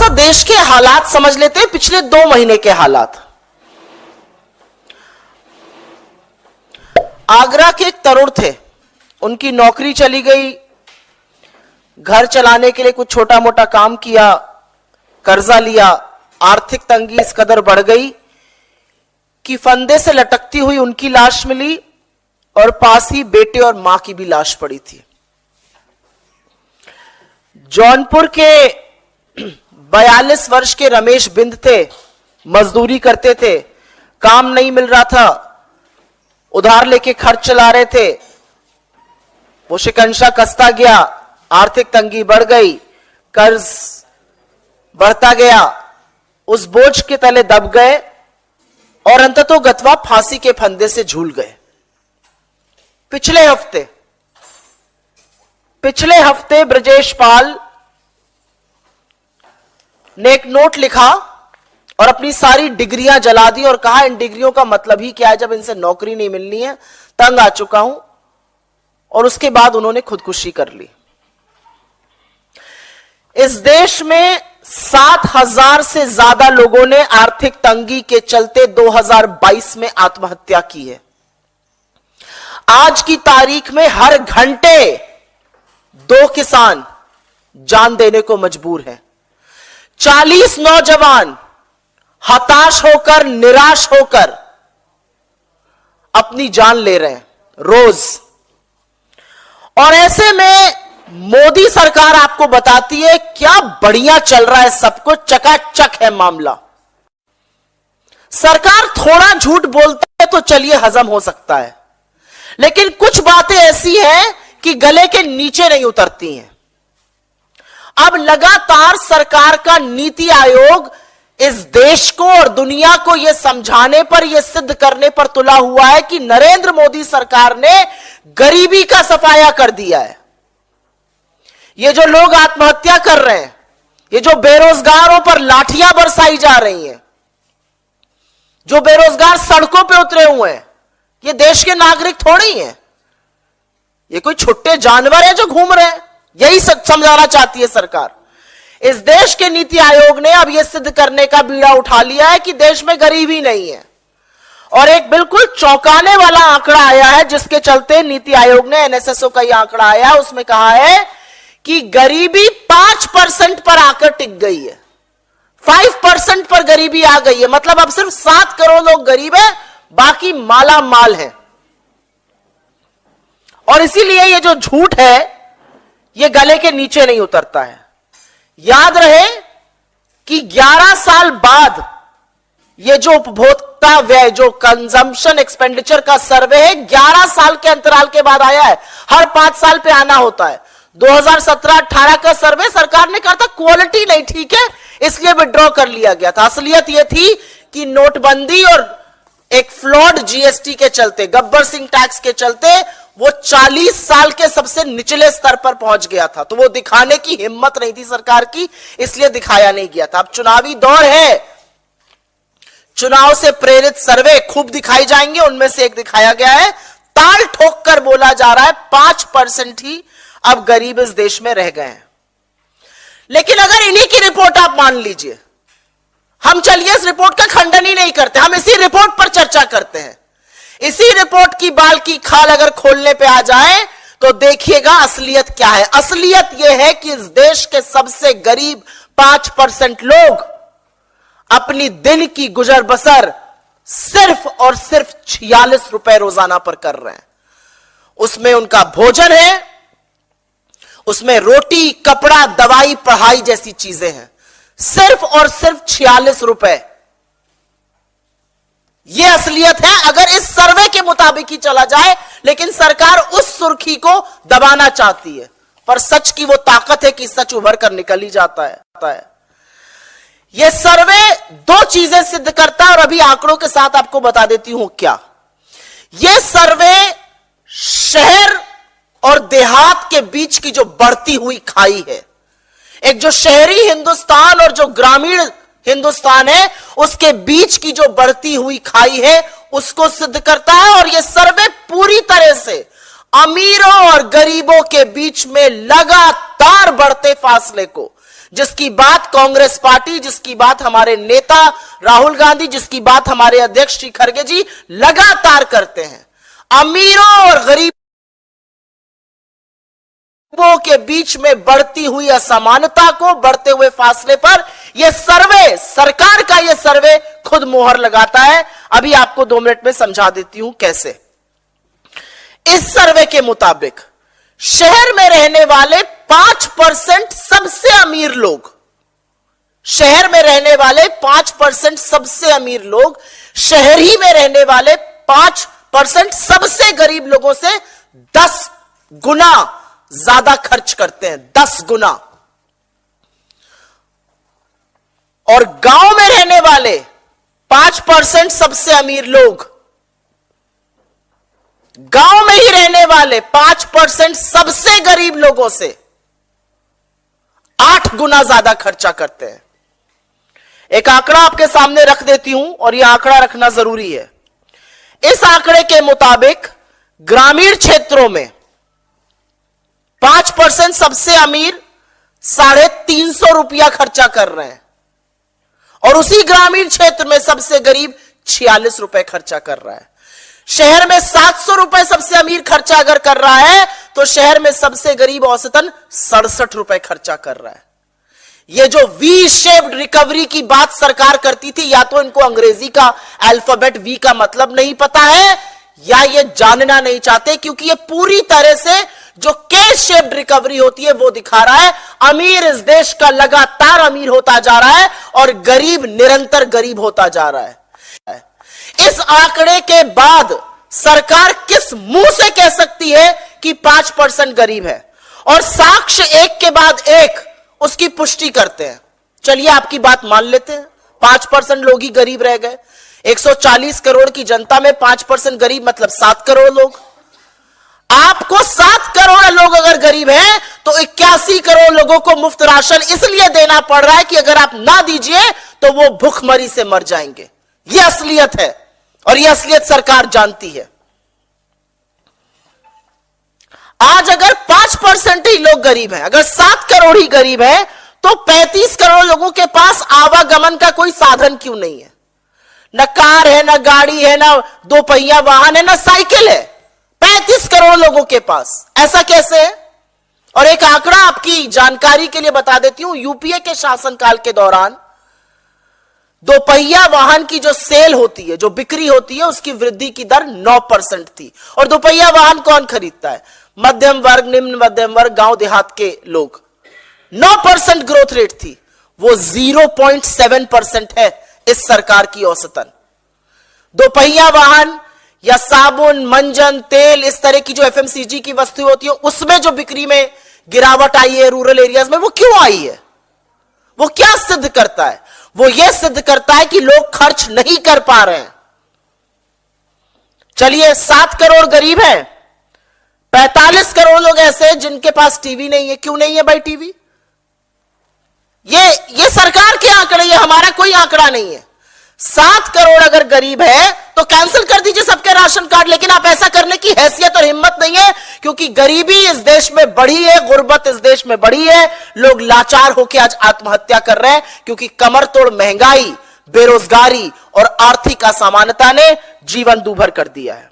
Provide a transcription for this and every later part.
सा देश के हालात समझ लेते हैं, पिछले 2 महीने के हालात। आगरा के एक तरुण थे, उनकी नौकरी चली गई, घर चलाने के लिए कुछ छोटा मोटा काम किया, कर्जा लिया, आर्थिक तंगी इस कदर बढ़ गई कि फंदे से लटकती हुई उनकी लाश मिली और पास ही बेटे और मां की भी लाश पड़ी थी। जौनपुर के 42 वर्ष के रमेश बिंद थे, मजदूरी करते थे, काम नहीं मिल रहा था, उधार लेके खर्च चला रहे थे, वो शिकंजा कसता गया, आर्थिक तंगी बढ़ गई, कर्ज बढ़ता गया, उस बोझ के तले दब गए और अंततोगत्वा फांसी के फंदे से झूल गए। पिछले हफ्ते ब्रजेश पाल ने एक नोट लिखा और अपनी सारी डिग्रियां जला दी और कहा इन डिग्रियों का मतलब ही क्या है जब इनसे नौकरी नहीं मिलनी है, तंग आ चुका हूं। और उसके बाद उन्होंने खुदकुशी कर ली। इस देश में 7,000 से ज्यादा लोगों ने आर्थिक तंगी के चलते 2022 में आत्महत्या की है। आज की तारीख में हर घंटे 2 किसान जान देने को मजबूर हैं। 40 नौजवान हताश होकर, निराश होकर अपनी जान ले रहे हैं रोज। और ऐसे में मोदी सरकार आपको बताती है क्या बढ़िया चल रहा है, सब कुछ चकाचक है मामला। सरकार थोड़ा झूठ बोलती है तो चलिए हजम हो सकता है, लेकिन कुछ बातें ऐसी हैं कि गले के नीचे नहीं उतरती हैं। अब लगातार सरकार का नीति आयोग इस देश को और दुनिया को यह समझाने पर, यह सिद्ध करने पर तुला हुआ है कि नरेंद्र मोदी सरकार ने गरीबी का सफाया कर दिया है। ये जो लोग आत्महत्या कर रहे हैं, ये जो बेरोजगारों पर लाठियां बरसाई जा रही हैं, जो बेरोजगार सड़कों पे उतरे हुए हैं, ये देश के नागरिक थोड़ी हैं, ये कोई छुट्टे जानवर है जो घूम रहे हैं। यही समझाना चाहती है सरकार। इस देश के नीति आयोग ने अब यह सिद्ध करने का बीड़ा उठा लिया है कि देश में गरीबी नहीं है। और एक बिल्कुल चौंकाने वाला आंकड़ा आया है जिसके चलते नीति आयोग ने, एनएसएसओ का यह आंकड़ा आया, उसमें कहा है कि गरीबी 5% पर आकर टिक गई है। 5% पर गरीबी आ गई है, मतलब अब सिर्फ 7 करोड़ लोग गरीब हैं, बाकी माला माल है। और इसीलिए ये जो झूठ है ये गले के नीचे नहीं उतरता है। याद रहे कि 11 साल बाद ये जो उपभोक्ता व्यय, जो कंजम्पशन एक्सपेंडिचर का सर्वे है, 11 साल के अंतराल के बाद आया है। हर 5 साल पे आना होता है। 2017-18 का सर्वे सरकार ने कहा था क्वालिटी नहीं ठीक है, इसलिए विड्रॉ कर लिया गया था। असलियत यह थी कि नोटबंदी और एक फ्लॉड जीएसटी के चलते, गब्बर सिंह टैक्स के चलते वो 40 साल के सबसे निचले स्तर पर पहुंच गया था। तो वो दिखाने की हिम्मत नहीं थी सरकार की, इसलिए दिखाया नहीं गया था। अब चुनावी दौर है, चुनाव से प्रेरित सर्वे खूब दिखाई जाएंगे। उनमें से एक दिखाया गया है, ताल ठोक कर बोला जा रहा है 5% ही अब गरीब इस देश में रह गए हैं। लेकिन अगर इन्हीं की रिपोर्ट आप मान लीजिए, हम चलिए इस रिपोर्ट का खंडन ही नहीं करते, हम इसी रिपोर्ट पर चर्चा करते हैं। इसी रिपोर्ट की बाल की खाल अगर खोलने पे आ जाए तो देखिएगा असलियत क्या है। असलियत यह है कि इस देश के सबसे गरीब 5% लोग अपनी दिन की गुजर बसर सिर्फ और सिर्फ 46 रुपए रोजाना पर कर रहे हैं। उसमें उनका भोजन है, उसमें रोटी, कपड़ा, दवाई, पढ़ाई जैसी चीजें हैं। सिर्फ और सिर्फ 46 रुपए। यह असलियत है अगर इस सर्वे के मुताबिक ही चला जाए। लेकिन सरकार उस सुर्खी को दबाना चाहती है, पर सच की वो ताकत है कि सच उभर कर निकल ही जाता है। यह सर्वे 2 चीजें सिद्ध करता है और अभी आंकड़ों के साथ आपको बता देती हूं क्या। यह सर्वे शहर और देहात के बीच की जो बढ़ती हुई खाई है, एक जो शहरी हिंदुस्तान और जो ग्रामीण हिंदुस्तान है, उसके बीच की जो बढ़ती हुई खाई है उसको सिद्ध करता है। और यह सर्वे पूरी तरह से अमीरों और गरीबों के बीच में लगातार बढ़ते फासले को, जिसकी बात कांग्रेस पार्टी, जिसकी बात हमारे नेता राहुल गांधी, जिसकी बात हमारे अध्यक्ष श्री खड़गे जी लगातार करते हैं। अमीरों और गरीबों के बीच में बढ़ती हुई असमानता को, बढ़ते हुए फासले पर यह सर्वे, सरकार का यह सर्वे खुद मोहर लगाता है। अभी आपको 2 मिनट में समझा देती हूं कैसे। इस सर्वे के मुताबिक शहर में रहने वाले 5% सबसे अमीर लोग, शहर में रहने वाले 5% सबसे अमीर लोग, शहर ही में रहने वाले 5% सबसे गरीब लोगों से 10 गुना ज्यादा खर्च करते हैं, 10 गुना। और गांव में रहने वाले 5% सबसे अमीर लोग, गांव में ही रहने वाले 5% सबसे गरीब लोगों से 8 गुना ज्यादा खर्चा करते हैं। एक आंकड़ा आपके सामने रख देती हूं और यह आंकड़ा रखना जरूरी है। इस आंकड़े के मुताबिक ग्रामीण क्षेत्रों में 5% सबसे अमीर 350 रुपया खर्चा कर रहे हैं और उसी ग्रामीण क्षेत्र में सबसे गरीब 46 रुपए खर्चा कर रहा है। शहर में 700 रुपए सबसे अमीर खर्चा अगर कर रहा है तो शहर में सबसे गरीब औसतन 67 रुपए खर्चा कर रहा है। यह जो वी शेप्ड रिकवरी की बात सरकार करती थी, या तो इनको अंग्रेजी का अल्फाबेट वी का मतलब नहीं पता है या ये जानना नहीं चाहते, क्योंकि ये पूरी तरह से जो के शेप्ड रिकवरी होती है वो दिखा रहा है। अमीर इस देश का लगातार अमीर होता जा रहा है और गरीब निरंतर गरीब होता जा रहा है। इस आंकड़े के बाद सरकार किस मुंह से कह सकती है कि 5% गरीब है, और साक्ष्य एक के बाद एक उसकी पुष्टि करते हैं। चलिए आपकी बात मान लेते हैं, 5% लोग ही गरीब रह गए। 140 करोड़ की जनता में 5% गरीब मतलब 7 करोड़ लोग। आपको 7 करोड़ लोग अगर गरीब हैं तो 81 करोड़ लोगों को मुफ्त राशन इसलिए देना पड़ रहा है कि अगर आप ना दीजिए तो वो भूखमरी से मर जाएंगे। यह असलियत है और यह असलियत सरकार जानती है। आज अगर 5% ही लोग गरीब हैं, अगर 7 करोड़ ही गरीब हैं, तो 35 करोड़ लोगों के पास आवागमन का कोई साधन क्यों नहीं है? न कार है, न गाड़ी है, न 2 पहिया वाहन है, न साइकिल है। 35 करोड़ लोगों के पास ऐसा कैसे है? और एक आंकड़ा आपकी जानकारी के लिए बता देती हूं। यूपीए के शासनकाल के दौरान 2 पहिया वाहन की जो सेल होती है, जो बिक्री होती है, उसकी वृद्धि की दर 9% थी। और 2 पहिया वाहन कौन खरीदता है? मध्यम वर्ग, निम्न मध्यम वर्ग, गांव देहात के लोग। 9% ग्रोथ रेट थी, वो 0.7% है इस सरकार की औसतन। 2 पहिया वाहन या साबुन, मंजन, तेल, इस तरह की जो एफएमसीजी की वस्तु होती है, उसमें जो बिक्री में गिरावट आई है रूरल एरियाज में, वो क्यों आई है? वो क्या सिद्ध करता है? वो यह सिद्ध करता है कि लोग खर्च नहीं कर पा रहे हैं। चलिए 7 करोड़ गरीब हैं, 45 करोड़ लोग ऐसे हैं जिनके पास टीवी नहीं है। क्यों नहीं है भाई टीवी? ये सरकार के आंकड़े, ये हमारा कोई आंकड़ा नहीं है। 7 करोड़ अगर गरीब है तो कैंसिल कर दीजिए सबके राशन कार्ड, लेकिन आप ऐसा करने की हैसियत और हिम्मत नहीं है, क्योंकि गरीबी इस देश में बढ़ी है, गुर्बत इस देश में बढ़ी है। लोग लाचार होकर आज आत्महत्या कर रहे हैं, क्योंकि कमर तोड़ महंगाई, बेरोजगारी और आर्थिक असमानता ने जीवन दूभर कर दिया है।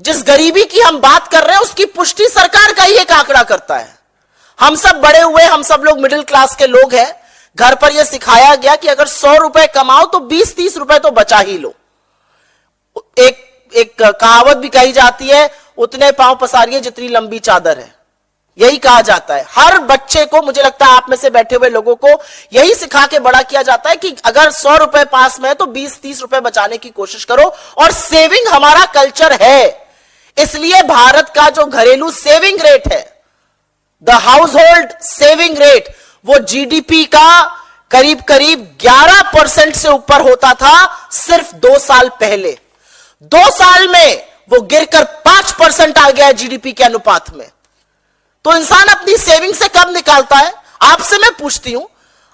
जिस गरीबी की हम बात कर रहे हैं उसकी पुष्टि सरकार का ही एक आंकड़ा करता है। हम सब बड़े हुए, हम सब लोग मिडिल क्लास के लोग हैं। घर पर यह सिखाया गया कि अगर 100 रुपए कमाओ तो 20-30 रुपए तो बचा ही लो। एक कहावत भी कही जाती है, उतने पांव पसारिए जितनी लंबी चादर है। यही कहा जाता है हर बच्चे को। मुझे लगता है आप में से बैठे हुए लोगों को यही सिखा के बड़ा किया जाता है कि अगर 100 रुपए पास में है तो 20-30 रुपए बचाने की कोशिश करो। और सेविंग हमारा कल्चर है, इसलिए भारत का जो घरेलू सेविंग रेट है, the house hold saving rate, वो जीडीपी का करीब करीब 11% से ऊपर होता था सिर्फ 2 साल पहले। 2 साल में वो गिरकर 5% आ गया है जीडीपी के अनुपात में। तो इंसान अपनी सेविंग से कब निकालता है? आपसे मैं पूछती हूं,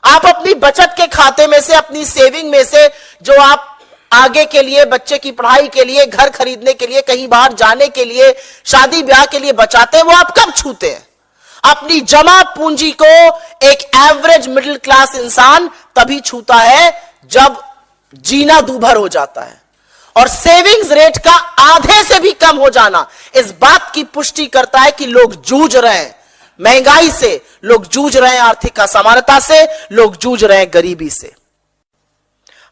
आप अपनी बचत के खाते में से, अपनी सेविंग में से, जो आप आगे के लिए, बच्चे की पढ़ाई के लिए, घर खरीदने के लिए, कहीं बाहर जाने के लिए, शादी ब्याह के लिए बचाते हैं, वो आप कब छूते हैं? अपनी जमा पूंजी को एक एवरेज मिडिल क्लास इंसान तभी छूता है जब जीना दूभर हो जाता है। और सेविंग्स रेट का आधे से भी कम हो जाना इस बात की पुष्टि करता है कि लोग जूझ रहे हैं महंगाई से, लोग जूझ रहे हैं आर्थिक असमानता से, लोग जूझ रहे हैं गरीबी से।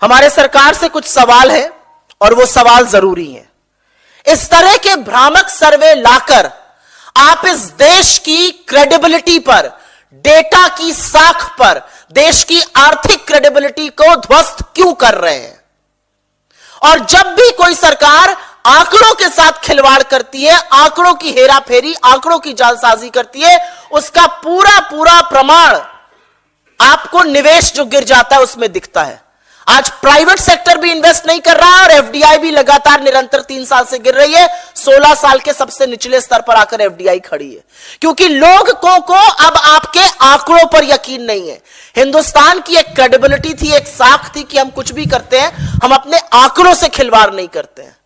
हमारे सरकार से कुछ सवाल है और वो सवाल जरूरी है। इस तरह के भ्रामक सर्वे लाकर आप इस देश की क्रेडिबिलिटी पर, डेटा की साख पर देश की आर्थिक क्रेडिबिलिटी को ध्वस्त क्यों कर रहे हैं? और जब भी कोई सरकार आंकड़ों के साथ खिलवाड़ करती है, आंकड़ों की हेराफेरी, आंकड़ों की जालसाजी करती है, उसका पूरा पूरा प्रमाण आपको निवेश जो गिर जाता है उसमें दिखता है। आज प्राइवेट सेक्टर भी इन्वेस्ट नहीं कर रहा है और एफडीआई भी लगातार निरंतर 3 साल से गिर रही है। 16 साल के सबसे निचले स्तर पर आकर एफडीआई खड़ी है, क्योंकि लोगों को अब आपके आंकड़ों पर यकीन नहीं है। हिंदुस्तान की एक क्रेडिबिलिटी थी, एक साख थी कि हम कुछ भी करते हैं, हम अपने आंकड़ों से खिलवाड़ नहीं करते हैं।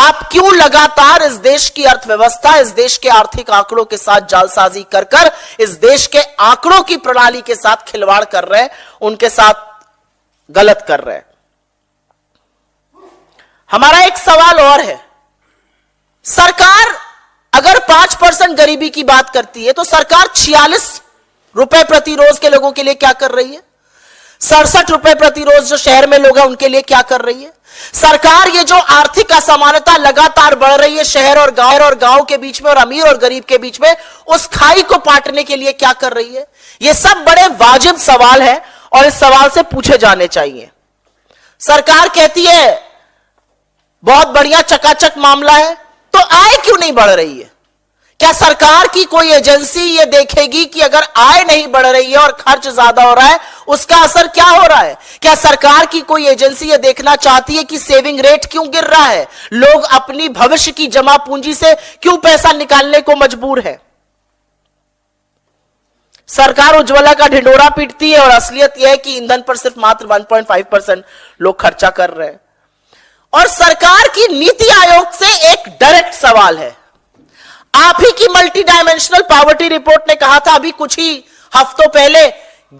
आप क्यों लगातार इस देश की अर्थव्यवस्था, इस देश के आर्थिक आंकड़ों के साथ जालसाजी कर कर इस देश के आंकड़ों की प्रणाली के साथ खिलवाड़ कर रहे हैं, उनके साथ गलत कर रहे हैं? हमारा एक सवाल और है, सरकार अगर 5% गरीबी की बात करती है तो सरकार 46 रुपए प्रति रोज के लोगों के लिए क्या कर रही है? 67 रुपए प्रति रोज जो शहर में लोग हैं उनके लिए क्या कर रही है? सरकार ये जो आर्थिक असमानता लगातार बढ़ रही है शहर और गांव के बीच में और अमीर और गरीब के बीच में, उस खाई को पाटने के लिए क्या कर रही है? ये सब बड़े वाजिब सवाल है और इस सवाल से पूछे जाने चाहिए। सरकार कहती है बहुत बढ़िया चकाचक मामला है, तो आय क्यों नहीं बढ़ रही है? क्या सरकार की कोई एजेंसी ये देखेगी कि अगर आय नहीं बढ़ रही है और खर्च ज्यादा हो रहा है उसका असर क्या हो रहा है? क्या सरकार की कोई एजेंसी ये देखना चाहती है कि सेविंग रेट क्यों गिर रहा है, लोग अपनी भविष्य की जमा पूंजी से क्यों पैसा निकालने को मजबूर है? सरकार उज्ज्वला का ढिंडोरा पीटती है और असलियत यह है कि ईंधन पर सिर्फ मात्र 1.5% लोग खर्चा कर रहे हैं। और सरकार की नीति आयोग से एक डायरेक्ट सवाल है। आप ही की मल्टी डायमेंशनल पॉवर्टी रिपोर्ट ने कहा था अभी कुछ ही हफ्तों पहले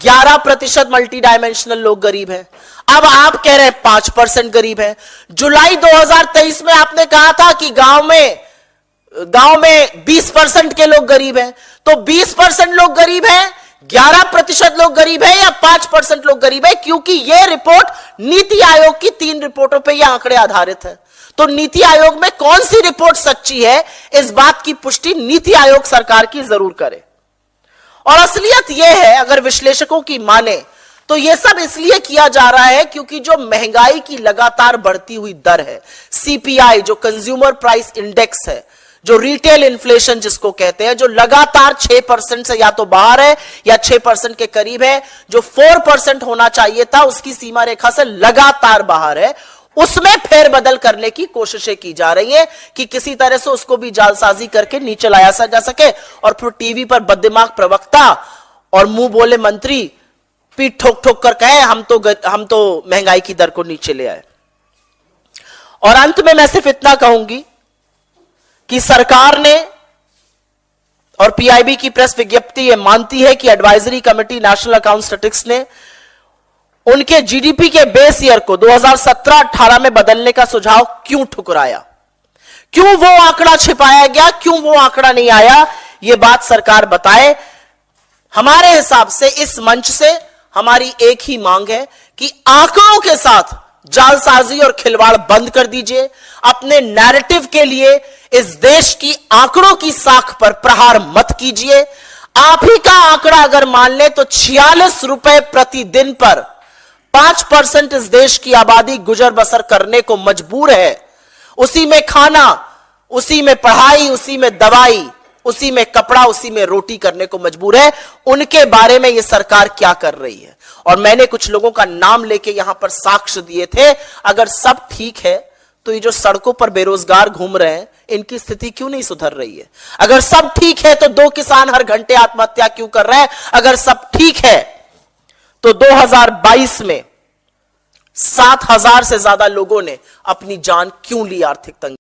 11% मल्टी डायमेंशनल लोग गरीब हैं। अब आप कह रहे हैं 5% गरीब हैं। जुलाई 2023 में आपने कहा था कि गांव में 20% के लोग गरीब हैं। तो 20% लोग गरीब हैं, 11% लोग गरीब हैं या 5% लोग गरीब हैं? क्योंकि यह रिपोर्ट नीति आयोग की 3 रिपोर्टों पर यह आंकड़े आधारित है। तो नीति आयोग में कौन सी रिपोर्ट सच्ची है, इस बात की पुष्टि नीति आयोग सरकार की जरूर करे। और असलियत यह है, अगर विश्लेषकों की माने तो यह सब इसलिए किया जा रहा है क्योंकि जो महंगाई की लगातार बढ़ती हुई दर है, सीपीआई जो कंज्यूमर प्राइस इंडेक्स है, जो रिटेल इन्फ्लेशन जिसको कहते हैं, जो लगातार 6% से या तो बाहर है या 6% के करीब है, जो 4% होना चाहिए था उसकी सीमा रेखा से लगातार बाहर है, उसमें फेरबदल करने की कोशिशें की जा रही है कि किसी तरह से उसको भी जालसाजी करके नीचे लाया जा सके और फिर टीवी पर बददिमाग प्रवक्ता और मुंह बोले मंत्री पीठ ठोक ठोक कर कहे हम तो महंगाई की दर को नीचे ले आए। और अंत में मैं सिर्फ इतना कहूंगी कि सरकार ने और पीआईबी की प्रेस विज्ञप्ति यह मानती है कि advisory committee national account statistics ने उनके जीडीपी के बेस ईयर को 2017-18 में बदलने का सुझाव क्यों ठुकराया, क्यों वो आंकड़ा छिपाया गया, क्यों वो आंकड़ा नहीं आया, ये बात सरकार बताए। हमारे हिसाब से इस मंच से हमारी एक ही मांग है कि आंकड़ों के साथ जालसाजी और खिलवाड़ बंद कर दीजिए। अपने नैरेटिव के लिए इस देश की आंकड़ों की साख पर प्रहार मत कीजिए। आप ही का आंकड़ा अगर मान ले तो 46 रुपए प्रतिदिन पर 5% इस देश की आबादी गुजर बसर करने को मजबूर है। उसी में खाना, उसी में पढ़ाई, उसी में दवाई, उसी में कपड़ा, उसी में रोटी करने को मजबूर है। उनके बारे में यह सरकार क्या कर रही है? और मैंने कुछ लोगों का नाम लेके यहां पर साक्ष्य दिए थे। अगर सब ठीक है तो ये जो सड़कों पर बेरोजगार घूम रहे हैं इनकी स्थिति क्यों नहीं सुधर रही है? अगर सब ठीक है तो 2 किसान हर घंटे आत्महत्या क्यों कर रहे हैं? अगर सब ठीक है तो 2022 में 7,000 से ज्यादा लोगों ने अपनी जान क्यों ली आर्थिक तंगी?